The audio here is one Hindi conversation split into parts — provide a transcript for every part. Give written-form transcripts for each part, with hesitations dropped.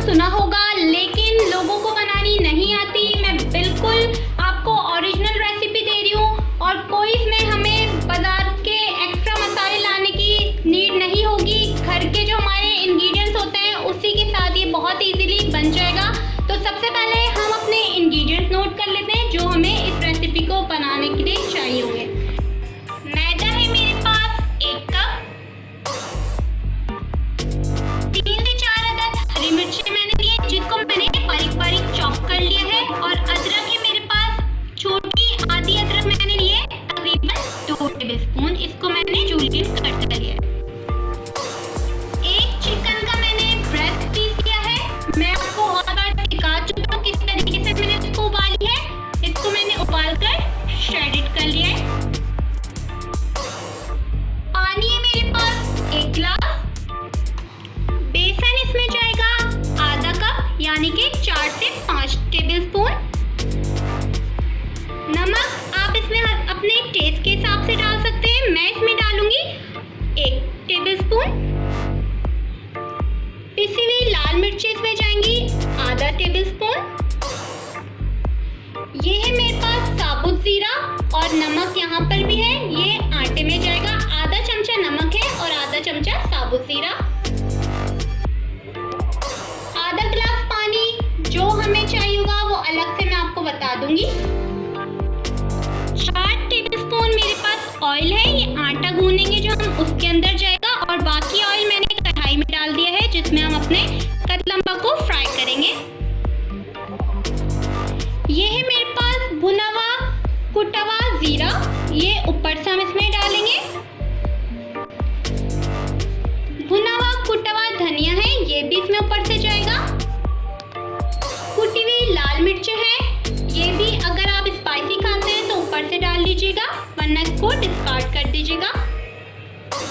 नाम सुना होगा, लेकिन लोगों को बनानी नहीं आती। मैं बिल्कुल आपको ओरिजिनल रेसिपी दे रही हूँ और कोई इसमें हमें बाजार के एक्स्ट्रा मसाले लाने की नीड नहीं होगी। घर के जो हमारे इंग्रेडिएंट्स होते हैं उसी के साथ ये बहुत इजीली बन जाएगा। तो सबसे पहले हम अपने इंग्रेडिएंट्स नोट कर लेते हैं जो हमें इस रेसिपी को बनाने के लिए चाहिए होंगे। मैदा है मेरे पास 1 कप, 3 से 4 अदद हरी मिर्ची मैंने लिए जिसको मैंने बारीक बारीक चॉप कर लिया है, और अदरक है मेरे पास छोटी आधी अदरक मैंने लिए तकरीबन 2 टेबलस्पून, इसको मैंने जूलियन कट कर लिया है। 1 चिकन का मैंने ब्रेस्ट पीस लिया है। मैं आपको और बार दिखा चुका हूँ किस तरीके से मैंने इसको उबाली है। इसको मैंने उबाल कर श्रेडेड कर लिया है। पानी है मेरे पास 1 गिलास। बेसन इसमें जाएगा आधा कप यानी कि 4 से 5 टेबलस्पून। नमक आप इसमें अपने टेस्ट के हिसाब से डाल सकते हैं। मैं इसमें डालूंगी 1 टेबलस्पून। पिसी हुई लाल मिर्ची इसमें जाएंगी आधा टेबलस्पून। ये है मेरे पास साबुत जीरा, और नमक यहाँ पर भी है, ये आटे में जाएगा। आधा चमचा नमक है और आधा चमचा साबुत जीरा। आधा गिलास पानी जो हमें चाहिए होगा वो अलग से मैं आपको बता दूंगी। 4 टेबलस्पून मेरे पास ऑयल है, ये आटा गूंदेंगे जो हम उसके अंदर जाएगा, और बाकी ऑयल मैंने कढ़ाई में डाल दिया है जिसमें हम अपने कतलम्बा को फ्राई करेंगे। ये है मेरे पास भुना हुआ कुटा हुआ जीरा, ये ऊपर से हम इसमें डालेंगे। भुना हुआ कुटा हुआ धनिया है, ये भी इसमें ऊपर से जाएगा। कुटी हुई लाल मिर्च है, ये भी अगर आप स्पाइसी खाते हैं तो ऊपर से डाल लीजिएगा, वरना इसको डिस्कार्ड कर दीजिएगा।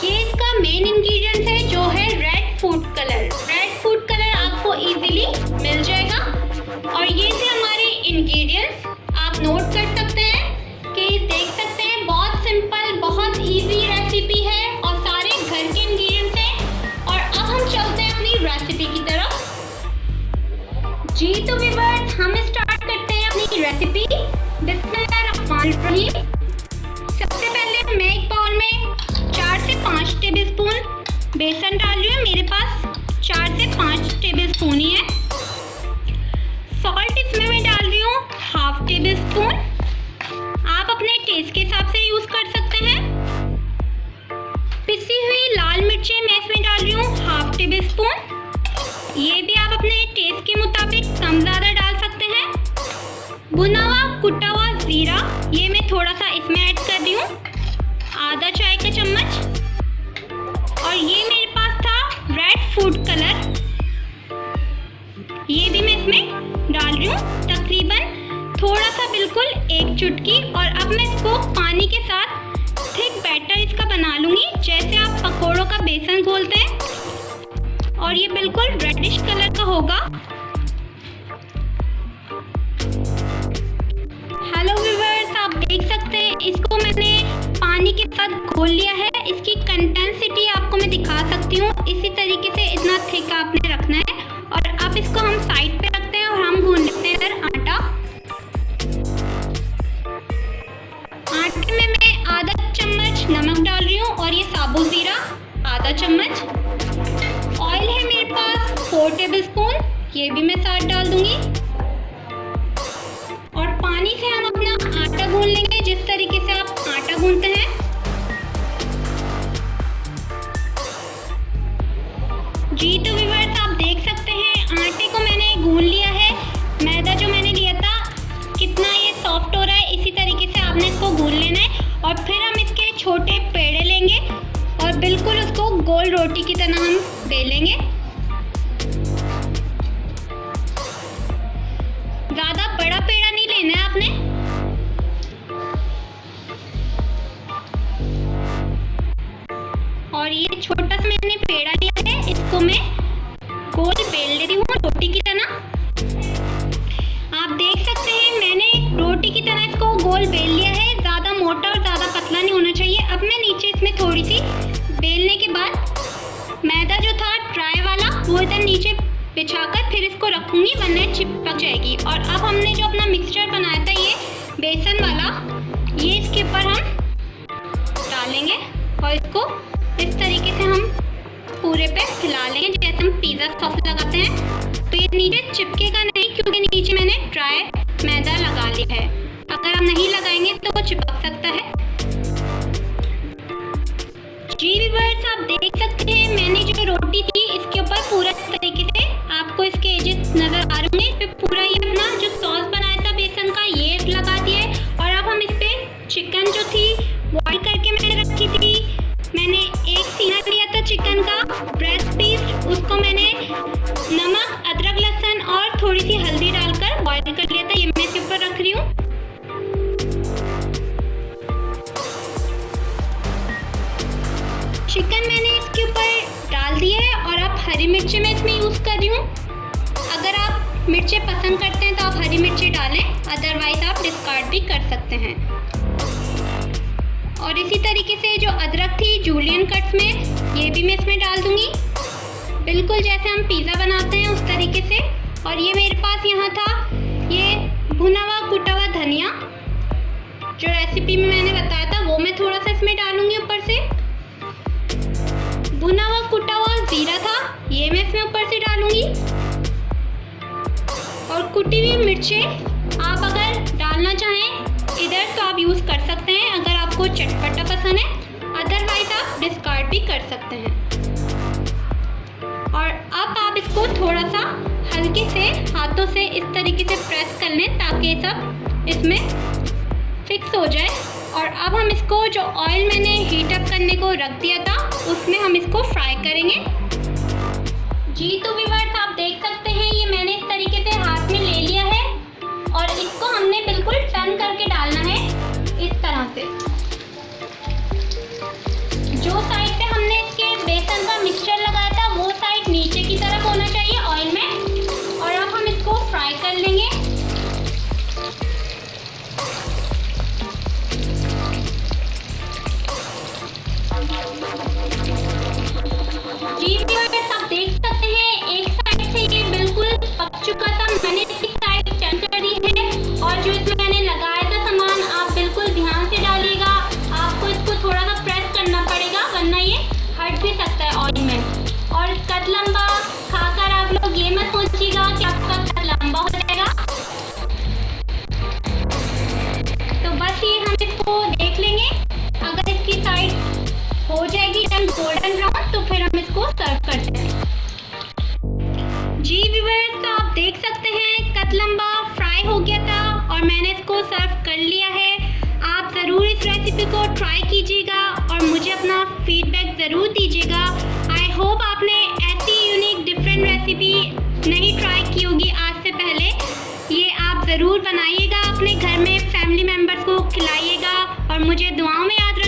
ये इसका मेन इंग्रेडिएंट है जो है red food colour. Red food colour आपको इजीली मिल जाएगा, और ये थे हमारे इंग्रेडिएंट्स। आप नोट कर सकते हैं कि देख सकते हैं बहुत सिंपल, बहुत इजी रेसिपी है और सारे घर के इंग्रेडिएंट्स हैं। और अब हम चलते हैं अपनी रेसिपी की तरफ। जी तो व्यूअर्स, हम स्टार्ट करते हैं अपनी रेसिपी। बिस्मिल्लाहिर्रहमानिर्रहीम। सबसे पहले मैं एक बाउल में 4 से 5 टेबलस्पून बेसन डाल रही हूँ। मेरे पास 4 से 5 टेबलस्पून ही है। सॉल्ट इसमें मैं डाल रही हूँ ½ टेबलस्पून। आप अपने टेस्ट के हिसाब से यूज़ कर सकते हैं। पिसी हुई लाल मिर्चें मैं इसमें डाल रही हूँ ½ टेबलस्पून। ये भी आप अपने टेस्ट के मुताबिक कम ज़्यादा डाल सकते हैं। भुना हुआ कुटा हुआ ज़ीरा, ये मैं थोड़ा सा इसमें ऐड कर रही हूँ, आधा चाय का चम्मच। और ये मेरे पास था रेड फूड कलर, ये भी मैं इसमें डाल रही हूँ तकरीबन थोड़ा सा, बिल्कुल 1 चुटकी। और अब मैं इसको पानी के साथ थिक बैटर इसका बना लूँगी, जैसे आप पकोड़ों का बेसन घोलते हैं, और ये बिल्कुल रेडिश कलर का होगा। हेलो व्यूअर्स, आप देख सकते हैं इसको मैंने पानी के साथ घोल लिया है। इसकी कंसिस्टेंसी आपको मैं दिखा सकती हूँ। इसी तरीके से इतना थिक आपने रखना है, और अब इसको हम साइड पे रखते हैं और हम गूंद लेते हैं इधर आटा। आटे में मैं आधा चम्मच नमक डाल रही हूँ, और ये साबुत जीरा आधा चम्मच। ऑयल है मेरे पास 4 टेबलस्पून, ये भी मैं साथ डाल दूंगी। और पानी से हम अपना आटा गूंद लेंगे जिस तरीके से आप आटा गूंदते हैं। जी तो व्यूअर्स, आप देख सकते हैं आटे को मैंने गूंद लिया है। मैदा जो मैंने लिया था कितना ये सॉफ्ट हो रहा है, इसी तरीके से आपने इसको गूंद लेना है। और फिर हम इसके छोटे पेड़े लेंगे और बिल्कुल उसको गोल रोटी की तरह हम बेलेंगे। ज़्यादा बड़ा पेड़ा नहीं लेना है आपने। और ये छोटा सा मैंने पेड़ा लिया है, इसको मैं गोल बेल ले रही हूँ रोटी की तरह। आप देख सकते हैं मैंने रोटी की तरह इसको गोल बेल लिया है। ज़्यादा मोटा और ज़्यादा पतला नहीं होना चाहिए। अब मैं नीचे इसमें थोड़ी सी बेलने के बाद मैदा जो था ड्राई वाला वो इधर नीचे बिछाकर फिर इसको रखूँगी, वरना चिपक जाएगी। और अब हमने जो अपना मिक्सचर बनाया था ये बेसन वाला, ये इसके ऊपर हम डालेंगे और इसको इस तरीके से हम पूरे पे फैला लेंगे जैसे हम पिज़्ज़ा सॉस लगाते हैं। तो ये नीचे चिपकेगा नहीं क्योंकि नीचे मैंने ड्राई मैदा लगा लिया है। अगर हम नहीं लगाएंगे तो वो चिपक सकता है। जी व्यूअर्स, आप देख सकते हैं मैंने जो रोटी थी इसके ऊपर पूरा तरीके से आपको इसके एजेस नज़र आ रहे होंगे, इस पे पूरा ये अपना जो सॉस बनाया था बेसन का ये लगा दिया है। और अब हम इस पे चिकन जो थी बॉईल करके मैंने रखी थी, मैंने एक सीना लिया था चिकन का ब्रेस्ट पीस, उसको मैंने नमक, अदरक, लहसुन और थोड़ी सी हल्दी डालकर बॉईल कर लिया था। ये मैं इसके ऊपर रख रही हूँ। चिकन मैंने इसके ऊपर डाल दिया है और अब हरी मिर्ची मैं इसमें यूज़ कर रही हूँ। अगर आप मिर्चें पसंद करते हैं तो आप हरी मिर्ची डालें, अदरवाइज आप डिस्कार्ड भी कर सकते हैं। और इसी तरीके से जो अदरक थी जूलियन कट्स में, ये भी मैं इसमें डाल दूंगी, बिल्कुल जैसे हम पिज़्ज़ा बनाते हैं उस तरीके से। और ये मेरे पास यहाँ था ये भुना हुआ कुटा हुआ धनिया, जो रेसिपी में मैंने बताया था वो मैं थोड़ा सा इसमें डालूंगी ऊपर से। भुना हुआ कुटा हुआ जीरा था, ये मैं इसमें ऊपर से डालूंगी। और कुटी हुई मिर्चें आप अगर डालना चाहें इधर तो आप यूज़ कर सकते हैं अगर आपको चटपटा पसंद है, अदरवाइज आप डिस्कार्ड भी कर सकते हैं। और अब आप इसको थोड़ा सा हल्के से हाथों से इस तरीके से प्रेस कर लें ताकि सब इसमें फिक्स हो जाए। और अब हम इसको जो ऑयल मैंने हीट अप करने को रख दिया था उसमें हम इसको फ्राई करेंगे। जी तो व्यूअर्स, आप देख सकते हैं ये मैंने इस तरीके से हाथ में ले लिया है और इसको हमने बिल्कुल टर्न करके डालना है इस तरह से। जो साइड पे हमने इसके बेसन का मिक्सचर लगाया था वो साइड नीचे की तरफ होना चाहिए ऑयल में। और अब हम इसको फ्राई कर लेंगे। जी व्यूअर्स, आप देख सकते हैं एक साइड से ये बिल्कुल पक चुका था, मैंने इसकी साइड टर्न कर दी है। और जो इसमें मैंने लगाया था सामान आप बिल्कुल ध्यान से डालिएगा, आपको इसको थोड़ा सा प्रेस करना पड़ेगा वरना ये हट भी सकता है ऑयल में। और कद लंबा खाकर आप लोग ये मत सोचिएगा कि आपका कद लंबा हो जाएगा। तो बस ये हम इसको देख लेंगे, अगर इसकी साइड हो जाएगी एकदम गोल्डन ब्राउन तो फिर हम इसको सर्व करते हैं। जी व्यूअर्स, तो आप देख सकते हैं कद लंबा फ्राई हो गया था और मैंने इसको सर्व कर लिया है। आप ज़रूर इस रेसिपी को ट्राई कीजिएगा और मुझे अपना फीडबैक ज़रूर दीजिएगा। आई होप आपने ऐसी यूनिक डिफरेंट रेसिपी नहीं ट्राई की होगी आज से पहले। ये आप ज़रूर बनाइएगा, अपने घर में फैमिली मेम्बर्स को खिलाइएगा और मुझे दुआओं में याद